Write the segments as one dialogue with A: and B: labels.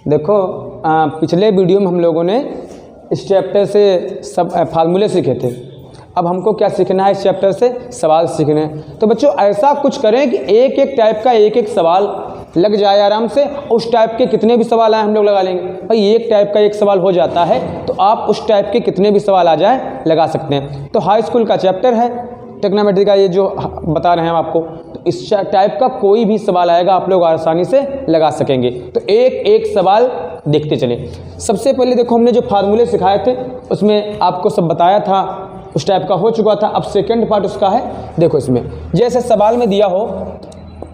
A: देखो पिछले वीडियो में हम लोगों ने इस चैप्टर से सब फार्मूले सीखे थे। अब हमको क्या सीखना है, इस चैप्टर से सवाल सीखने हैं। तो बच्चों ऐसा कुछ करें कि एक एक टाइप का एक एक सवाल लग जाए आराम से। उस टाइप के कितने भी सवाल आए हम लोग लगा लेंगे। भाई एक टाइप का एक सवाल हो जाता है तो आप उस टाइप के कितने भी सवाल आ जाए लगा सकते हैं। तो हाई स्कूल का चैप्टर है ट्रिग्नोमेट्री का, ये जो बता रहे हैं हम आपको, तो इस टाइप का कोई भी सवाल आएगा आप लोग आसानी से लगा सकेंगे। तो एक एक सवाल देखते चलें। सबसे पहले देखो हमने जो फार्मूले सिखाए थे उसमें आपको सब बताया था, उस टाइप का हो चुका था। अब सेकंड पार्ट उसका है। देखो इसमें जैसे सवाल में दिया हो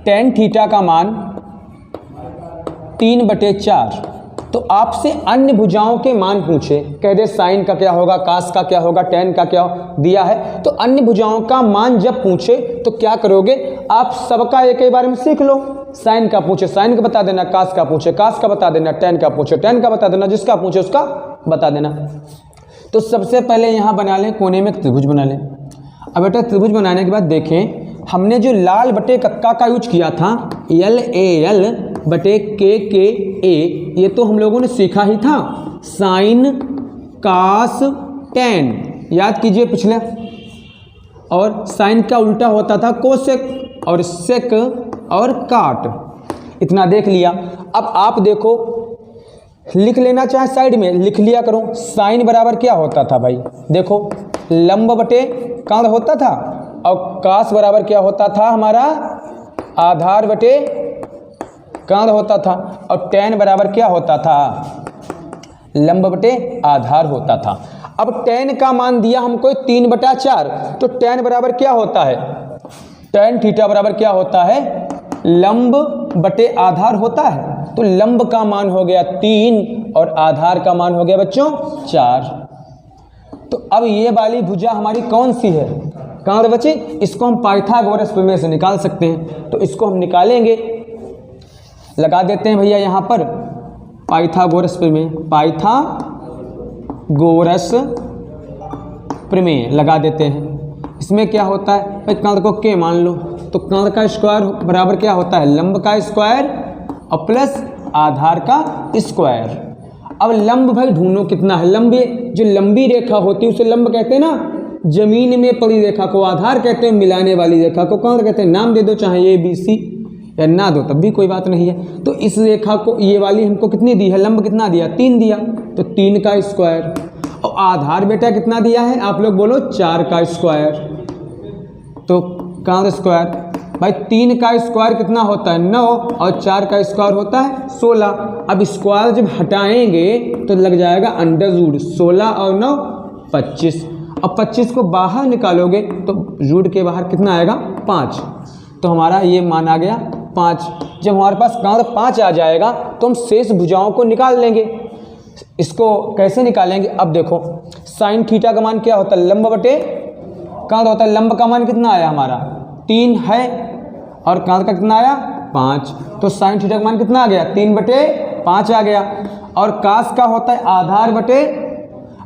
A: tan थीटा का मान 3/4, तो आपसे अन्य भुजाओं के मान पूछे, कह दे साइन का क्या होगा, कास का क्या होगा, टेन का क्या दिया है। तो अन्य भुजाओं का मान जब पूछे तो क्या करोगे, आप सबका एक ही बारे में सीख लो। साइन का पूछे साइन का बता देना, कास का पूछे कास का बता देना, टेन का पूछे टेन का बता देना, जिसका पूछे उसका बता देना। तो सबसे पहले यहाँ बना लें, कोने में त्रिभुज बना लें। अब बेटा त्रिभुज बनाने के बाद देखें हमने जो लाल बटे कक्का का यूज किया था, LAL बटे KKA, ये तो हम लोगों ने सीखा ही था। साइन कास टेन याद कीजिए पिछले। और साइन का उल्टा होता था कोसेक, और सेक और काट। इतना देख लिया। अब आप देखो लिख लेना, चाहे साइड में लिख लिया करो। साइन बराबर क्या होता था भाई, देखो लंब बटे कांड होता था, और कास बराबर क्या होता था हमारा, आधार बटे कांड होता था, और टेन बराबर क्या होता था, लंब बटे आधार होता था। अब टेन का मान दिया हमको 3/4, तो टेन बराबर क्या होता है, टेन थीटा बराबर क्या होता है, लंब बटे आधार होता है। तो लंब का मान हो गया 3 और आधार का मान हो गया बच्चों 4। तो अब ये वाली भुजा हमारी कौन सी है, कहाँ बच्चे, इसको हम पाइथागोरस प्रमेय से निकाल सकते हैं। तो इसको हम निकालेंगे, लगा देते हैं भैया यहाँ पर पाइथागोरस प्रमेय, पाइथागोरस प्रमेय लगा देते हैं। इसमें क्या होता है भाई, कर्ण को के मान लो, तो कर्ण का स्क्वायर बराबर क्या होता है, लंब का स्क्वायर और प्लस आधार का स्क्वायर। अब लंब भाई ढूंढो कितना है, लंब जो लंबी रेखा होती है उसे लंब कहते हैं ना, जमीन में पड़ी रेखा को आधार कहते हैं, मिलाने वाली रेखा को कर्ण कहते हैं। नाम दे दो चाहे ABC या ना दो तब भी कोई बात नहीं है। तो इस रेखा को ये वाली हमको कितनी दी है, लंब कितना दिया, 3 दिया, तो 3 का स्क्वायर। और आधार बेटा कितना दिया है, आप लोग बोलो 4 का स्क्वायर। तो कर्ण स्क्वायर भाई 3 का स्क्वायर कितना होता है 9, और 4 का स्क्वायर होता है 16। अब स्क्वायर जब हटाएंगे तो लग जाएगा अंडर रूट, 16 और 9 25। अब 25 को बाहर निकालोगे तो रूट के बाहर कितना आएगा 5। तो हमारा ये मान आ गया 5। जब हमारे पास कर्ण 5 आ जाएगा तो हम शेष भुजाओं को निकाल लेंगे। इसको कैसे निकालेंगे, अब देखो साइन थीटा का मान क्या होता है, लंब बटे कर्ण होता है। लंब का मान कितना आया हमारा 3 है, और कर्ण का कितना आया 5। तो साइन थीटा का मान कितना आ गया 3/5 आ गया। और कास का होता है आधार बटे,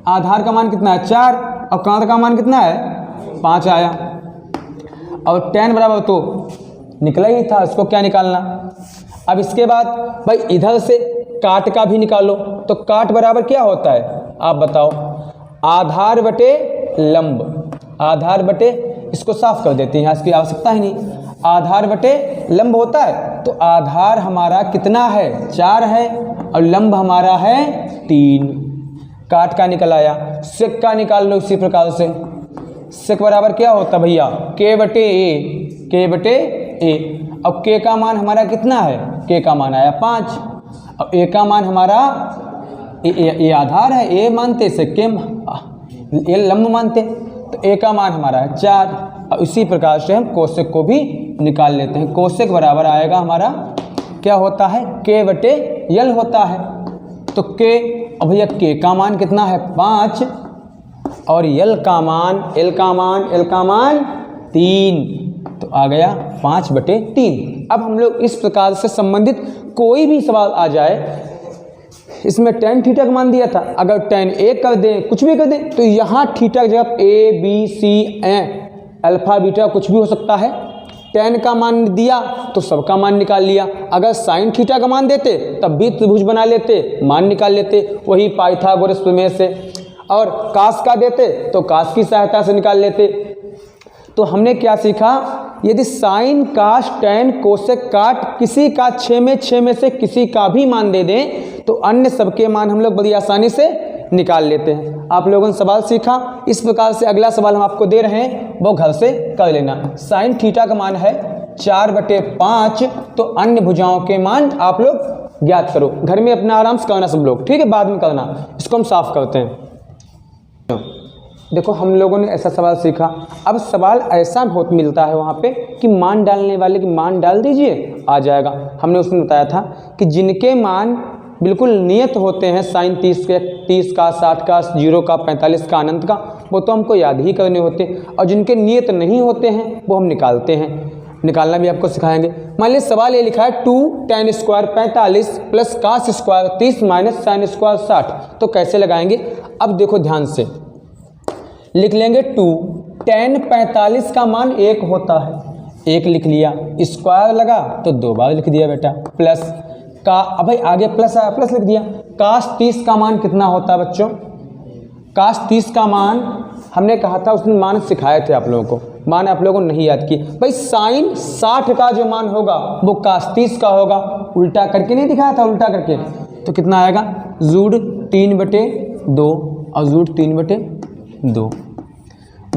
A: आधार का मान कितना है 4, और कर्ण का मान कितना है 5 आया। और टेन बराबर तो निकला ही था, इसको क्या निकालना। अब इसके बाद भाई इधर से काट का भी निकालो, तो काट बराबर क्या होता है आप बताओ, आधार बटे लंब, आधार बटे, इसको साफ कर देते हैं यहाँ, इसकी आवश्यकता ही नहीं, आधार बटे लंब होता है। तो आधार हमारा कितना है 4 है, और लंब हमारा है 3। काट का निकल आया, सेक का निकाल लो इसी प्रकार से। सेक बराबर क्या होता भैया K/A, K/A। अब K का मान हमारा कितना है, K का मान आया 5, अब A का मान हमारा A आधार है, A मानते, सेक के A लंब मानते, तो A का मान हमारा है 4। और इसी प्रकार से हम कोसेक को भी निकाल लेते हैं। कोसेक बराबर आएगा हमारा क्या होता है K/L होता है। तो K, अब भैया K का मान कितना है 5, और L का मान 3, तो आ गया 5/3। अब हम लोग इस प्रकार से संबंधित कोई भी सवाल आ जाए, इसमें tan थीटा का मान दिया था, अगर tan A कर दें कुछ भी कर दें, तो यहाँ थीटा की जगह A B C alpha beta कुछ भी हो सकता है, tan का मान दिया तो सबका मान निकाल लिया। अगर sin थीटा का मान देते तब भी त्रिभुज बना लेते, मान निकाल लेते, वही पाइथागोरस प्रमेय से। और cos का देते तो cos की सहायता से निकाल लेते। तो हमने क्या सीखा, यदि साइन कास टैन कोसेक काट किसी का 6 में से किसी का भी मान दे दें तो अन्य सबके मान हम लोग बड़ी आसानी से निकाल लेते हैं। आप लोगों ने सवाल सीखा। इस प्रकार से अगला सवाल हम आपको दे रहे हैं, वो घर से कर लेना। साइन थीटा का मान है 4/5, तो अन्य भुजाओं के मान आप लोग ज्ञात करो। घर में अपना आराम से करना सब लोग, ठीक है, बाद में करना। इसको हम साफ करते हैं। देखो हम लोगों ने ऐसा सवाल सीखा। अब सवाल ऐसा बहुत मिलता है वहाँ पे कि मान डालने वाले की मान डाल दीजिए, आ जाएगा। हमने उसमें बताया था कि जिनके मान बिल्कुल नियत होते हैं, साइन 30 का, 60 का, 0 का, 45 का, अनंत का, वो तो हमको याद ही करने होते हैं। और जिनके नियत नहीं होते हैं वो हम निकालते हैं। निकालना भी आपको सिखाएंगे। मान लीजिए सवाल ये लिखा है 2 tan square 45 plus cos square 30 minus sine square 60, तो कैसे लगाएंगे। अब देखो ध्यान से लिख लेंगे 2 tan 45 का मान 1 होता है, 1 लिख लिया, स्क्वायर लगा तो 2 बार लिख दिया बेटा, प्लस का, अब भाई आगे प्लस आया, प्लस लिख दिया। कास 30 का मान कितना होता है बच्चों, कास 30 का मान हमने कहा था, उसने मान सिखाए थे आप लोगों को, मान आप लोगों को नहीं याद किए। भाई साइन 60 का जो मान होगा वो कास 30 का होगा, उल्टा करके नहीं दिखाया था, उल्टा करके, तो कितना आएगा, जूड 3/2 और जूड 3/2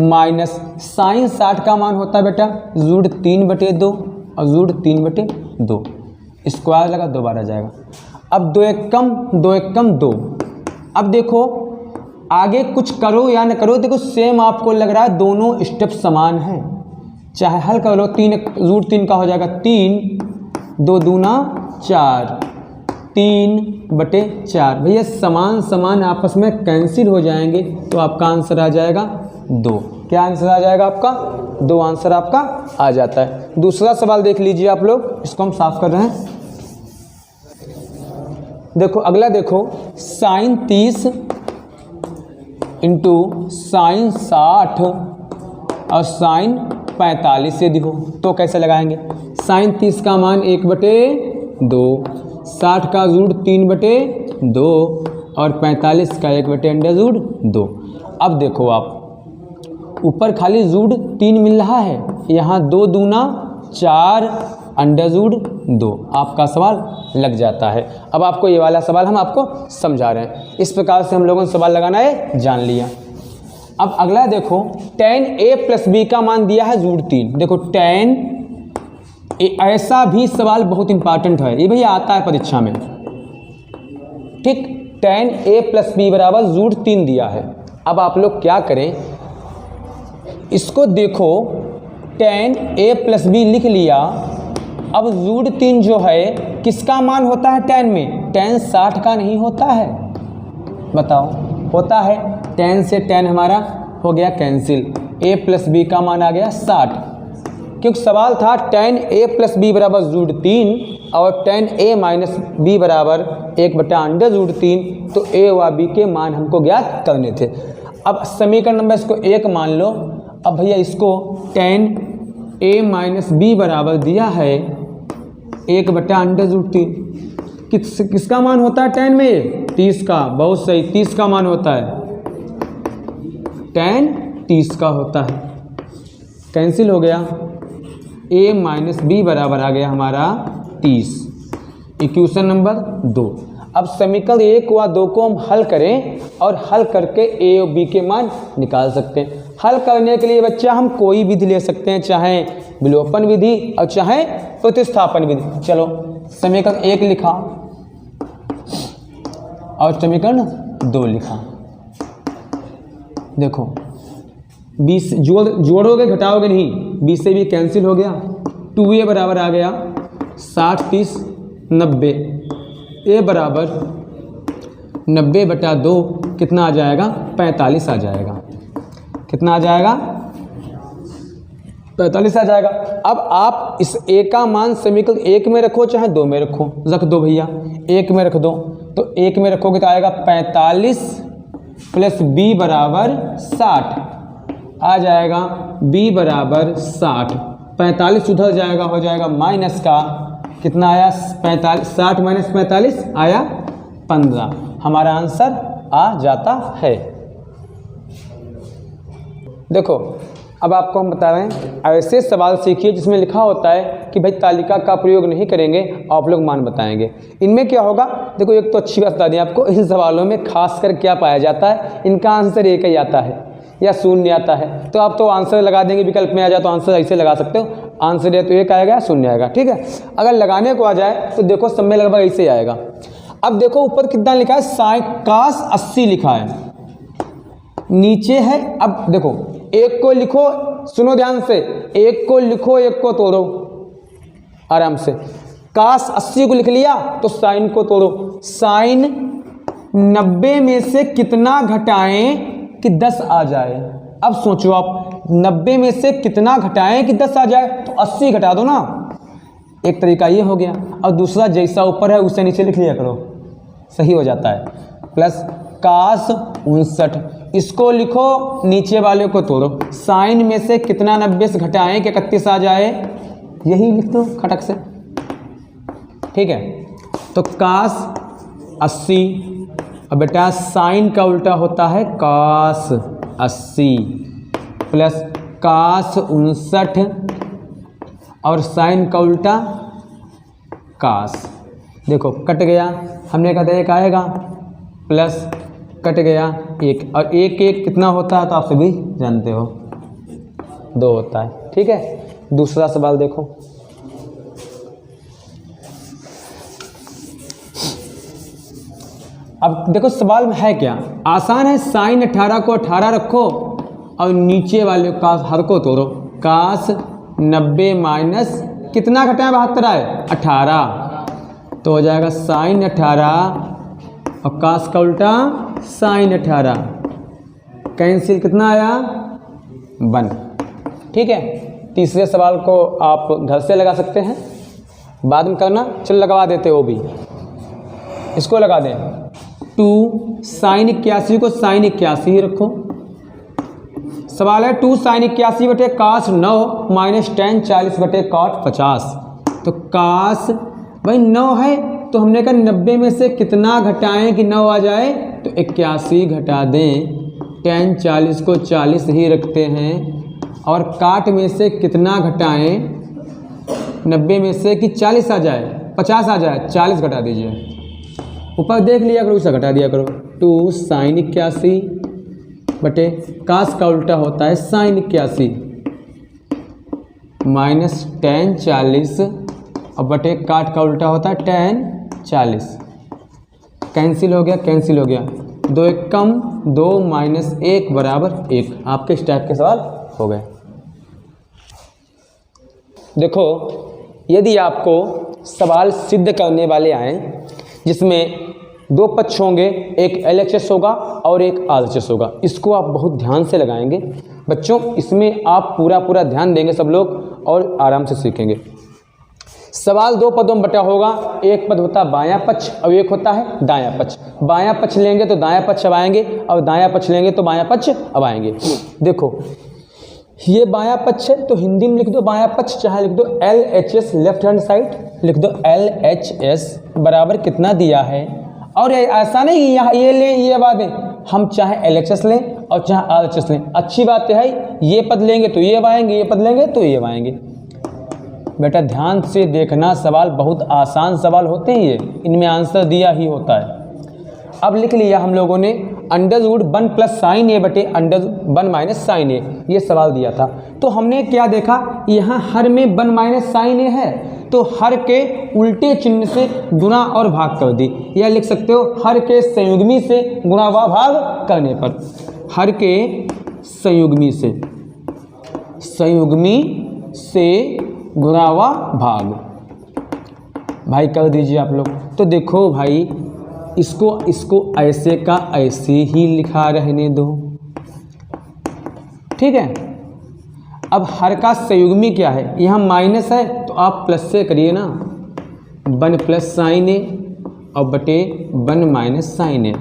A: माइनस साइन 60 का मान होता है बेटा जूड 3/2 और जूड 3/2, स्क्वायर लगा 2 बार आ जाएगा। अब 2 1 कम 2 1 कम 2। अब देखो आगे कुछ करो या न करो, देखो सेम आपको लग रहा है, दोनों स्टेप समान हैं, चाहे हल कर लो। 3 रूट 3 का हो जाएगा 3, 2 दूना 4, 3/4। भैया समान समान आपस में कैंसिल हो जाएंगे तो आपका आंसर आ जाएगा 2। क्या आंसर आ जाएगा आपका, 2 आंसर आपका आ जाता है। दूसरा सवाल देख लीजिए आप लोग, इसको हम साफ कर रहे हैं। देखो अगला देखो, साइन 30 इंटू साइन 60 और साइन 45 यदि हो तो कैसे लगाएंगे। साइन 30 का मान 1/2, 60 का जूड 3/2 और 45 का 1/√2। अब देखो आप ऊपर खाली जूड 3 मिल रहा है, यहाँ 2 दूना 4 √2, आपका सवाल लग जाता है। अब आपको ये वाला सवाल हम आपको समझा रहे हैं। इस प्रकार से हम लोगों ने सवाल लगाना है जान लिया। अब अगला देखो, tan a प्लस b का मान दिया है जूड 3। देखो tan ऐसा भी सवाल बहुत इंपॉर्टेंट है, ये भैया आता है परीक्षा में, ठीक। tan a प्लस b बराबर जूड 3 दिया है। अब आप लोग क्या करें, इसको देखो tan a प्लस b लिख लिया। अब जूड 3 जो है किसका मान होता है tan में, tan 60 का नहीं होता है, बताओ होता है। tan से tan हमारा हो गया कैंसिल, a प्लस b का मान आ गया 60, क्योंकि सवाल था tan a प्लस b बराबर जूड 3 और tan a माइनस b बराबर 1/√3, तो a व b के मान हमको ज्ञात करने थे। अब समीकरण नंबर इसको 1 मान लो। अब भैया इसको tan a माइनस b बराबर दिया है 1/√3, किसका मान होता है tan में, 30 का, बहुत सही, 30 का मान होता है, tan 30 का होता है, कैंसिल हो गया, a माइनस b बराबर आ गया हमारा 30। Equation number 2। अब समीकरण 1 व 2 को हम हल करें और हल करके a और b के मान निकाल सकते हैं। हल करने के लिए बच्चा हम कोई विधि ले सकते हैं, चाहे विलोपन विधि और चाहे प्रतिस्थापन विधि। चलो समीकरण 1 लिखा और समीकरण 2 लिखा। देखो 20 जोड़ोगे घटाओगे नहीं, 20 से भी कैंसिल हो गया, 2a बराबर आ गया 60 30 90, a बराबर 90/2 कितना आ जाएगा, 45 आ जाएगा। कितना आ जाएगा, 45 आ जाएगा। अब आप इस a का मान समीकरण 1 में रखो चाहे 2 में रखो, रख दो भैया, 1 में रख दो, तो 1 में रखोगे तो आएगा 45 प्लस b बराबर 60 आ जाएगा, b बराबर 60, 45 उधर जाएगा, हो जाएगा माइनस का कितना आया 45, 60 माइनस 45 आया 15। हमारा आंसर आ जाता है। देखो अब आपको हम बता रहे हैं ऐसे सवाल सीखिए जिसमें लिखा होता है कि भाई तालिका का प्रयोग नहीं करेंगे, आप लोग मान बताएंगे। इनमें क्या होगा, देखो एक तो अच्छी बात बता दी आपको, इन सवालों में खासकर क्या पाया जाता है, इनका आंसर एक ही आता है या शून्य आता है। तो आप तो आंसर लगा देंगे, विकल्प में आ जाए तो आंसर ऐसे लगा सकते हो, आंसर है तो एक आएगा, शून्य आएगा, ठीक है। अगर लगाने को आ जाए तो देखो सब में लगभग ऐसे ही आएगा। अब देखो ऊपर कितना लिखा है, cos 80 लिखा है, नीचे है। अब देखो एक को लिखो, सुनो ध्यान से, एक को लिखो एक को तोड़ो आराम से। cos 80 को लिख लिया तो साइन को तोड़ो। साइन 90 में से कितना घटाएं कि 10 आ जाए। अब सोचो आप 90 में से कितना घटाएं कि 10 आ जाए, तो 80 घटा दो ना, एक तरीका ये हो गया। और दूसरा जैसा ऊपर है उससे नीचे लिख लिया करो, सही हो जाता है। प्लस cos 59, इसको लिखो नीचे वाले को तोड़ो। साइन में से कितना 90 से घटाएं कि 31 आ जाए, यही लिख दो खटक से, ठीक है। तो cos 80, अब बेटा साइन का उल्टा होता है cos 80 प्लस cos 59 और साइन का उल्टा cos। देखो कट गया, हमने कहा था एक आएगा, प्लस कट गया एक, और एक एक कितना होता है तो आप सभी जानते हो 2 होता है, ठीक है। दूसरा सवाल देखो, अब देखो सवाल में है क्या, आसान है। साइन 18 को 18 रखो और नीचे वाले का हर को तोड़ो। cos 90 माइनस कितना घटाएं 72 आए 18, तो हो जाएगा साइन 18 और cos का उल्टा साइन 18, कैंसिल कितना आया 1, ठीक है। तीसरे सवाल को आप घर से लगा सकते हैं, बाद में करना, चलो लगवा देते वो भी, इसको लगा दें। 2 साइन 81 को साइन 81 ही रखो। सवाल है 2 साइन 81 बटे cos 9 माइनस tan 40 बटे cot 50। तो cos भाई 9 है तो हमने कहा 90 में से कितना घटाएं कि 9 आ जाए, तो 81 घटा दें, tan 40 को 40 ही रखते हैं, और काट में से कितना घटाएं 90 में से कि 40 आ जाए 50 आ जाए, 40 घटा दीजिए, ऊपर देख लिया करो, उसे घटा दिया करो। 2 साइन 81 बटे cos का उल्टा होता है साइन 81 माइनस tan 40 और बटे काट का उल्टा होता है tan 40। कैंसिल हो गया, कैंसिल हो गया, 2 एक कम 2 माइनस 1 बराबर 1। आपके इस टाइप के सवाल हो गए। देखो यदि आपको सवाल सिद्ध करने वाले आए जिसमें 2 पक्ष होंगे, एक LHS होगा और एक RHS होगा, इसको आप बहुत ध्यान से लगाएंगे बच्चों, इसमें आप पूरा ध्यान देंगे सब लोग और आराम से सीखेंगे। सवाल 2 पदों में बटा होगा, एक पद होता है बायां पक्ष और एक होता है दायां पक्ष। बायां पक्ष लेंगे तो दायां पक्ष अब आएंगे और दायां पक्ष लेंगे तो बायां पक्ष अब आएंगे। देखो ये बायां पक्ष है तो हिंदी में लिख दो बायां पक्ष, चाहे लिख दो LHS, लेफ्ट हैंड साइड लिख दो LHS बराबर कितना दिया है। और ऐसा नहीं कि यहाँ ये लें ये बात है, हम चाहे LHS लें और चाहे RHS लें, अच्छी बात है ये पद लेंगे तो ये आएंगे, ये पद लेंगे तो ये आएंगे। बेटा ध्यान से देखना, सवाल बहुत आसान सवाल होते हैं ये, इनमें आंसर दिया ही होता है। अब लिख लिया हम लोगों ने √1 प्लस साइन ए बटे √1 माइनस साइन ए, ये सवाल दिया था। तो हमने क्या देखा, यहाँ हर में 1 माइनस साइन ए है तो हर के उल्टे चिन्ह से गुणा और भाग कर दी, या लिख सकते हो हर के संयुग्मी से गुणा व भाग करने पर, हर के संयुग्मी से गुणा व भाग भाई कर दीजिए आप लोग। तो देखो भाई इसको ऐसे का ऐसे ही लिखा रहने दो, ठीक है। अब हर का संयुग्मी क्या है, यहाँ माइनस है तो आप प्लस से करिए ना, 1 प्लस साइन ए और बटे 1 माइनस साइन ए।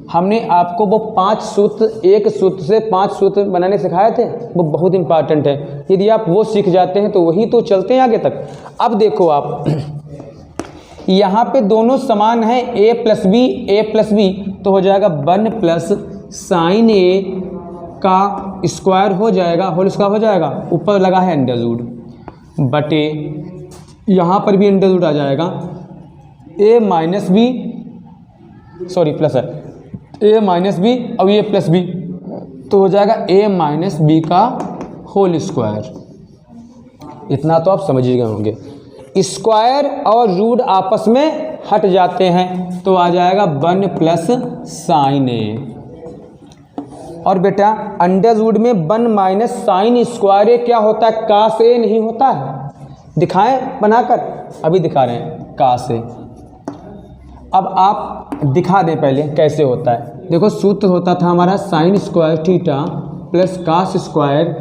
A: हमने आपको वो 5 सूत्र, एक सूत्र से 5 सूत्र बनाने सिखाए थे, वो बहुत इंपॉर्टेंट है। यदि आप वो सीख जाते हैं तो वही तो चलते हैं आगे तक। अब देखो आप यहाँ पे दोनों समान हैं, a प्लस बी, तो हो जाएगा 1 प्लस साइन ए का स्क्वायर हो जाएगा, होल स्क्वायर हो जाएगा, ऊपर लगा है अंडर रूट बटे, यहाँ पर भी अंडर रूट आ जाएगा, a minus B, sorry plus है, a माइनस बी और ये प्लस बी, तो हो जाएगा a माइनस बी का होल स्क्वायर। इतना तो आप समझ ही गए होंगे। स्क्वायर और रूट आपस में हट जाते हैं तो आ जाएगा 1 प्लस साइन ए। और बेटा अंडर रूट में 1 माइनस साइन स्क्वायर ए क्या होता है? कास ए नहीं होता है। दिखाएं बनाकर, अभी दिखा रहे हैं कास ए। अब आप दिखा दें पहले कैसे होता है। देखो सूत्र होता था हमारा sine square theta plus cos square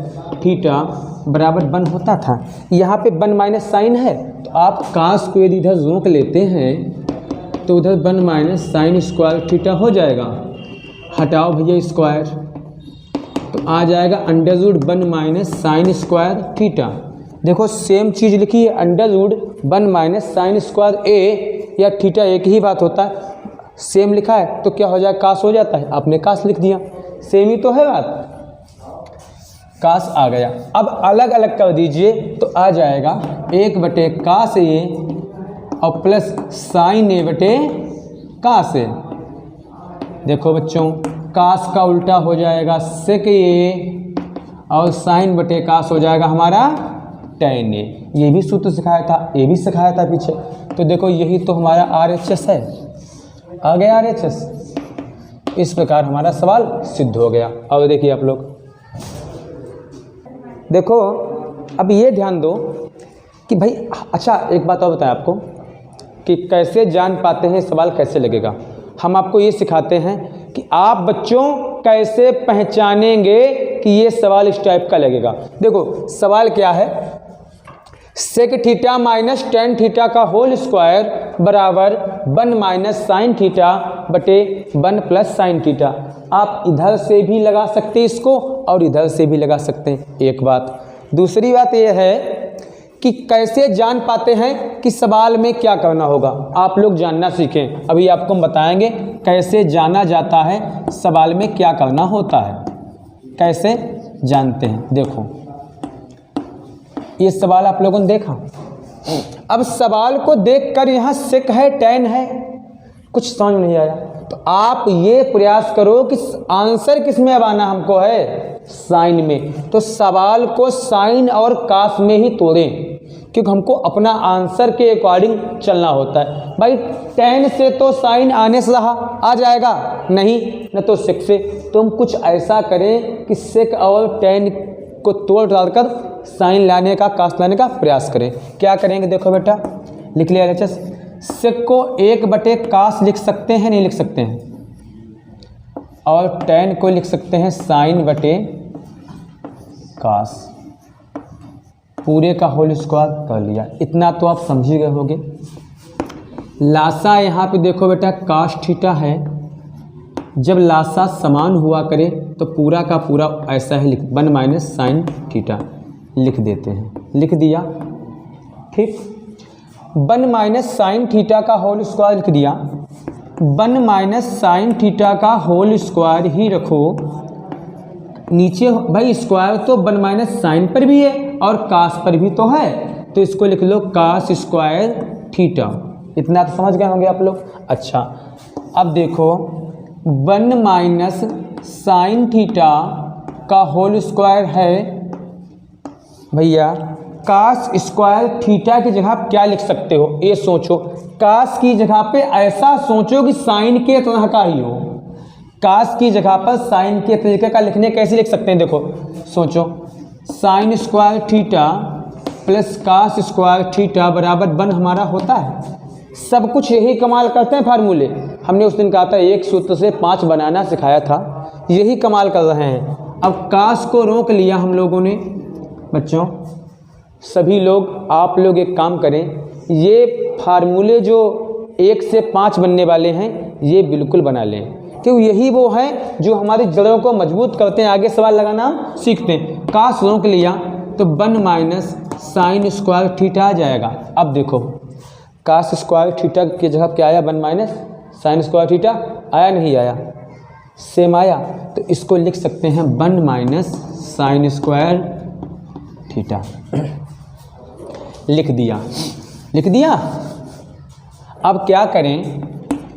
A: theta बराबर 1 होता था। यहाँ पे 1 माइनस साइन है तो आप कास को यदि इधर रोक लेते हैं तो उधर 1 माइनस साइन स्क्वायर थीटा हो जाएगा। हटाओ भैया स्क्वायर, तो आ जाएगा under root 1 minus sine square theta. देखो सेम चीज़ लिखी है, under root 1 minus sine square A या थीटा एक ही बात होता है। सेम लिखा है तो क्या हो जाएगा? कास हो जाता है। आपने कास लिख दिया, सेम ही तो है बात, कास आ गया। अब अलग अलग कर दीजिए तो आ जाएगा 1 बटे कास ए और प्लस साइन ए बटे कास ए। देखो बच्चों कास का उल्टा हो जाएगा सेक ए और साइन बटे कास हो जाएगा हमारा टेन ए। ये भी सूत्र सिखाया था, ये भी सिखाया था पीछे। तो देखो यही तो हमारा RHS है, आ गया RHS। इस प्रकार हमारा सवाल सिद्ध हो गया। अब देखिए आप लोग, देखो अब ये ध्यान दो कि भाई अच्छा एक बात और बताएं आपको कि कैसे जान पाते हैं सवाल कैसे लगेगा। हम आपको ये सिखाते हैं कि आप बच्चों कैसे पहचानेंगे कि ये सवाल इस टाइप का लगेगा। देखो सवाल क्या है, sec theta minus tan theta का होल स्क्वायर बराबर 1 माइनस साइन थीटा बटे 1 प्लस साइन थीटा। आप इधर से भी लगा सकते हैं इसको और इधर से भी लगा सकते हैं, एक बात। दूसरी बात यह है कि कैसे जान पाते हैं कि सवाल में क्या करना होगा। आप लोग जानना सीखें, अभी आपको हम बताएंगे कैसे जाना जाता है सवाल में क्या करना होता है, कैसे जानते हैं। देखो ये सवाल आप लोगों ने देखा, अब सवाल को देखकर यहाँ सेक है टेन है, कुछ समझ नहीं आया तो आप ये प्रयास करो कि आंसर किस में अब आना हमको है, साइन में। तो सवाल को साइन और कास में ही तोड़ें क्योंकि हमको अपना आंसर के अकॉर्डिंग चलना होता है। भाई टेन से तो साइन आने से रहा आ जाएगा नहीं, न तो सेक से। तो हम कुछ ऐसा करें कि सेक और टेन को तोड़ डालकर साइन लाने का कास लाने का प्रयास करें। क्या करेंगे देखो बेटा, लिख लिया RHS। सेक को 1 बटे कास लिख सकते हैं, नहीं लिख सकते हैं, और टेन को लिख सकते हैं साइन बटे कास। पूरे का होल स्क्वायर कर लिया। इतना तो आप समझ ही गए होंगे। लासा यहाँ पे देखो बेटा कास थीटा है, जब लासा समान हुआ करे तो पूरा का पूरा ऐसा ही लिख 1 माइनस साइन थीटा लिख देते हैं, लिख दिया ठीक। 1 माइनस साइन थीटा का होल स्क्वायर लिख दिया। 1 माइनस साइन थीटा का होल स्क्वायर ही रखो, नीचे भाई स्क्वायर तो 1 माइनस साइन पर भी है और कास पर भी तो है, तो इसको लिख लो कास स्क्वायर थीटा। इतना तो समझ गए होंगे आप लोग। अच्छा अब देखो 1 माइनस साइन थीटा का होल स्क्वायर है भैया, कास स्क्वायर थीटा की जगह आप क्या लिख सकते हो ये सोचो। कास की जगह पे ऐसा सोचो कि साइन के तरह का ही हो। कास की जगह पर साइन के तरीके का लिखने कैसे लिख सकते हैं देखो सोचो, sine square theta plus cos square theta बराबर 1 हमारा होता है। सब कुछ यही कमाल करते हैं फार्मूले। हमने उस दिन कहा था एक सूत्र से 5 बनाना सिखाया था, यही कमाल कर रहे हैं। अब कास को रोक लिया हम लोगों ने। बच्चों सभी लोग आप लोग एक काम करें, ये फार्मूले जो 1 से 5 बनने वाले हैं ये बिल्कुल बना लें, क्यों यही वो है जो हमारी जड़ों को मजबूत करते हैं। आगे सवाल लगाना हम सीखते हैं। काश रोक लिया तो 1 माइनस साइन स्क्वायर थीटा आ जाएगा। अब देखो काश स्क्वायर थीटा की जगह क्या आया, 1 माइनस साइन स्क्वायर थीटा आया, नहीं आया, सेम आया। तो इसको लिख सकते हैं 1 माइनस साइन स्क्वायर थीटा। लिख दिया। अब क्या करें,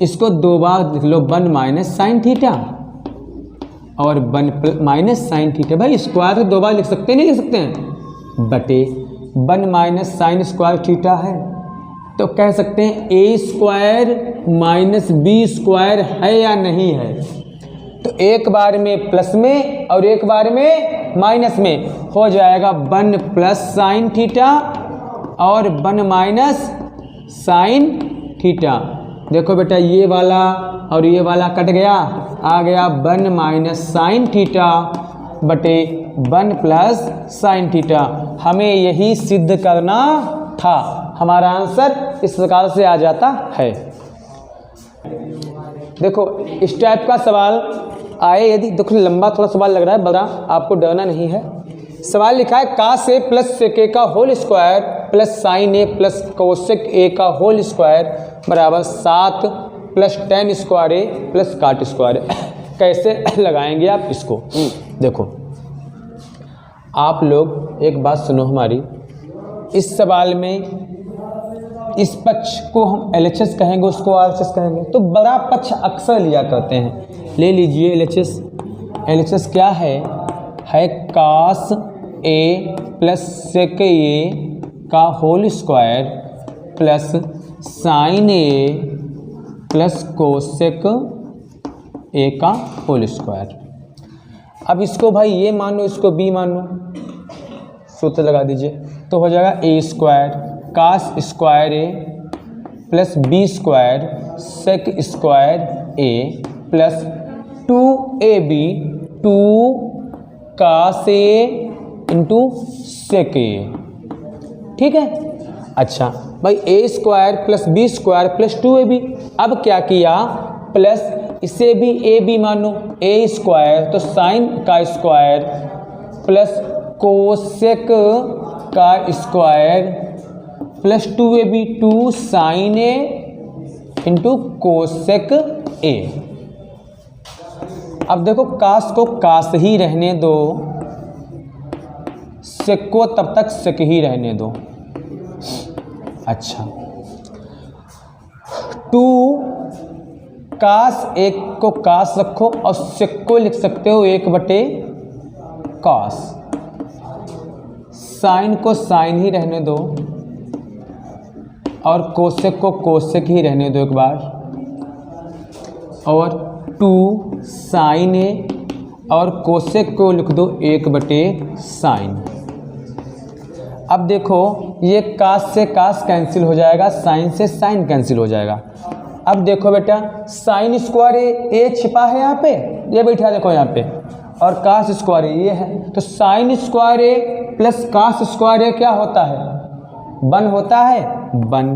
A: इसको 2 बार लिख लो, 1 माइनस साइन थीटा और 1 माइनस साइन थीटा। भाई स्क्वायर तो 2 बार लिख सकते हैं, नहीं लिख सकते हैं, बटे 1 माइनस साइन स्क्वायर थीटा है तो कह सकते हैं ए स्क्वायर माइनस बी स्क्वायर है या नहीं है। तो एक बार में प्लस में और एक बार में माइनस में हो जाएगा 1 प्लस साइन थीटा और 1 माइनस साइन थीटा। देखो बेटा ये वाला और ये वाला कट गया, आ गया 1 माइनस साइन थीटा बटे 1 प्लस साइन थीटा। हमें यही सिद्ध करना था, हमारा आंसर इस प्रकार से आ जाता है। देखो इस टाइप का सवाल आए यदि, देखो लंबा थोड़ा सवाल लग रहा है, बड़ा आपको डरना नहीं है। सवाल लिखा है काश ए प्लस सेक ए का whole square plus sine A plus cosec A का होल स्क्वायर बराबर 7 plus tan square A plus cot square A. कैसे लगाएंगे आप इसको? देखो आप लोग एक बात सुनो हमारी, इस सवाल में इस पक्ष को हम LHS कहेंगे, उसको RHS कहेंगे, तो बड़ा पक्ष अक्सर लिया करते हैं। ले लीजिए LHS क्या है कास ए प्लस सेक ए का whole square plus sine A plus cosec A का होल स्क्वायर। अब इसको भाई ये मानो, इसको बी मानो, सूत्र लगा दीजिए तो हो जाएगा A square cos square A plus B square sec square A plus 2ab 2 cos A into sec A. ठीक है, अच्छा भाई A square plus B square plus 2ab। अब क्या किया, प्लस इसे भी ए बी मानो, ए स्क्वायर तो साइन का स्क्वायर प्लस कोसेक का square plus 2ab 2 sine A into cosec A. अब देखो कास को कास ही रहने दो, सेक को तब तक सेक ही रहने दो। अच्छा 2 कास एक को कास रखो और सेक को लिख सकते हो 1 बटे कास। साइन को साइन ही रहने दो और कोसेक को कोसेक ही रहने दो एक बार, और 2 साइन ए और कोसेक को लिख दो 1 बटे साइन। अब देखो ये कास से कास कैंसिल हो जाएगा, साइन से साइन कैंसिल हो जाएगा। अब देखो बेटा साइन स्क्वायर ए छिपा है यहाँ पे, ये बैठा देखो यहाँ पे, और कास स्क्वायर ये है, तो sign square A plus cos square ए क्या होता है, 1 होता है, 1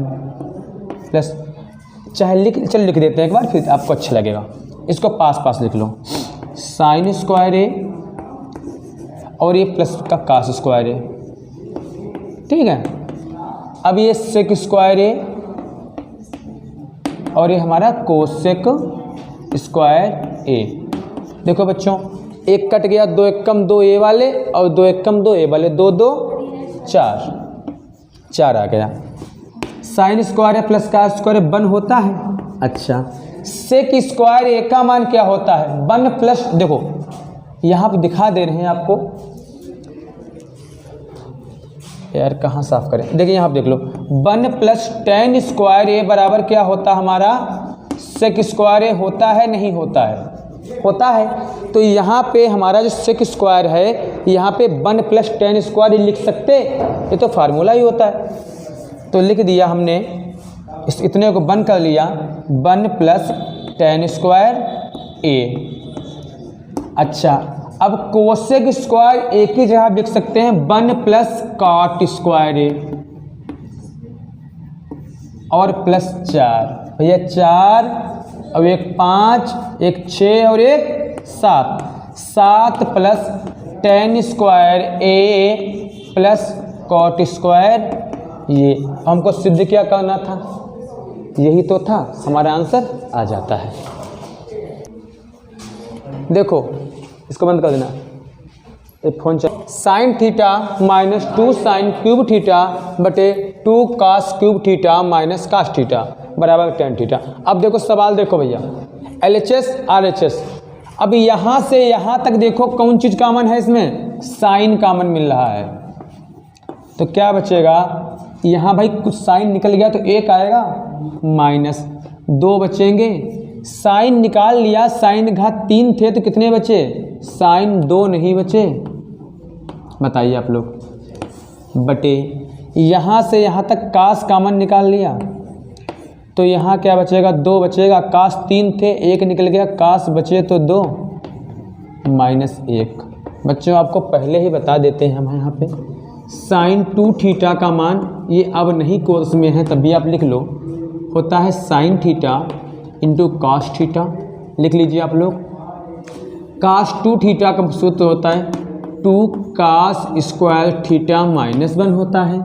A: प्लस, चाहे चल लिख देते हैं एक बार फिर आपको अच्छा लगेगा, इसको पास लिख लो, साइन स्क्वायर ए और ये प्लस का कास स्क्वायर ए। ठीक है, अब ये सेक स्क्वायर ए और ये हमारा कोसेक स्क्वायर ए। देखो बच्चों 1 कट गया, 2 1 कम 2 ए वाले और 2 1 कम 2 ए वाले, 2 2 4 आ गया। साइन स्क्वायर ए प्लस का स्क्वायर 1 होता है। अच्छा सेक स्क्वायर ए का मान क्या होता है, 1 प्लस, देखो यहाँ पे दिखा दे रहे हैं आपको, यार कहाँ साफ करें, देखिए यहाँ पे देख लो, 1 प्लस टेन स्क्वायर ए बराबर क्या होता हमारा, सेक स्क्वायर ए होता है नहीं होता है, होता है। तो यहाँ पे हमारा जो सेक स्क्वायर है यहाँ पे 1 प्लस टेन स्क्वायर लिख सकते, ये तो फार्मूला ही होता है, तो लिख दिया हमने, इस इतने को बंद कर लिया, 1 प्लस टेन स्क्वायर ए। अच्छा अब कोसेक स्क्वायर ए की जगह लिख सकते हैं 1 प्लस काट स्क्वायर ए और प्लस 4, भैया 4 और एक 5, एक 6 और एक 7। 7 plus tan square A plus cot square ये। हमको सिद्ध क्या करना था, यही तो था, हमारा आंसर आ जाता है। देखो इसको बंद कर देना, एक फोन चल। Sine theta minus 2 sine cube theta बटे 2 cos cube theta minus cos theta बराबर टेन थीटा। अब देखो सवाल देखो भैया, LHS RHS। अब यहाँ से यहाँ तक देखो कौन चीज़ कॉमन है इसमें, साइन कॉमन मिल रहा है। तो क्या बचेगा, यहाँ भाई कुछ साइन निकल गया तो एक आएगा, माइनस 2 बचेंगे। साइन निकाल लिया, साइन घात 3 थे तो कितने बचे, साइन 2 नहीं बचे। बताइए आप लोग। बटे यहाँ से यहाँ तक कास कॉमन निकाल लिया तो यहाँ क्या बचेगा, 2 बचेगा। कास 3 थे, 1 निकल गया, कास बचे तो 2 माइनस 1। बच्चों आपको पहले ही बता देते हैं हम यहाँ पे, साइन 2 थीटा का मान, ये अब नहीं कोर्स में है तभी आप लिख लो, होता है sine theta into cos theta. लिख लीजिए आप लोग। कास 2 थीटा का सूत्र होता है 2 कास स्क्वायर थीटा माइनस 1 होता है,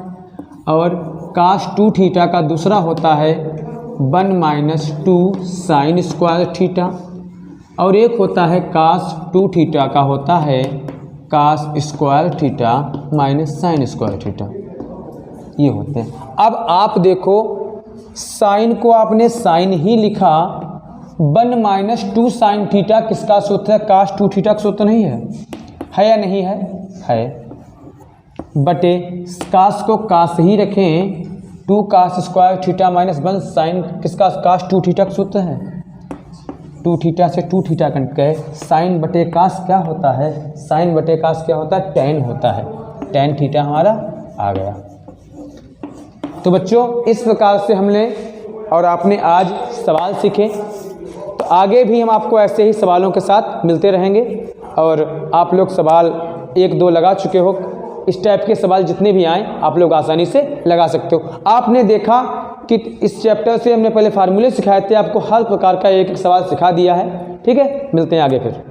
A: और कास 2 थीटा का दूसरा होता है 1 माइनस 2 साइन स्क्वायर थीटा, और एक होता है कास 2 थीटा का होता है cos square theta minus sine square theta. ये होते हैं। अब आप देखो साइन को आपने साइन ही लिखा, 1 माइनस 2 साइन थीटा किसका सूत्र है, कास 2 थीटा का सूत्र नहीं है या नहीं है, है। बटे कास को कास ही रखें, 2 cos square theta minus 1 sine किसका, कास 2 थीटा का सूत्र है। 2 थीटा से 2 थीटा कट गए, साइन बटे कास क्या होता है, साइन बटे कास क्या होता है, tan होता है। tan थीटा हमारा आ गया। तो बच्चों इस प्रकार से हमने और आपने आज सवाल सीखे। तो आगे भी हम आपको ऐसे ही सवालों के साथ मिलते रहेंगे, और आप लोग सवाल 1-2 लगा चुके हो। इस टाइप के सवाल जितने भी आएँ आप लोग आसानी से लगा सकते हो। आपने देखा कि इस चैप्टर से हमने पहले फार्मूले सिखाए थे, आपको हर प्रकार का एक एक सवाल सिखा दिया है। ठीक है, मिलते हैं आगे फिर।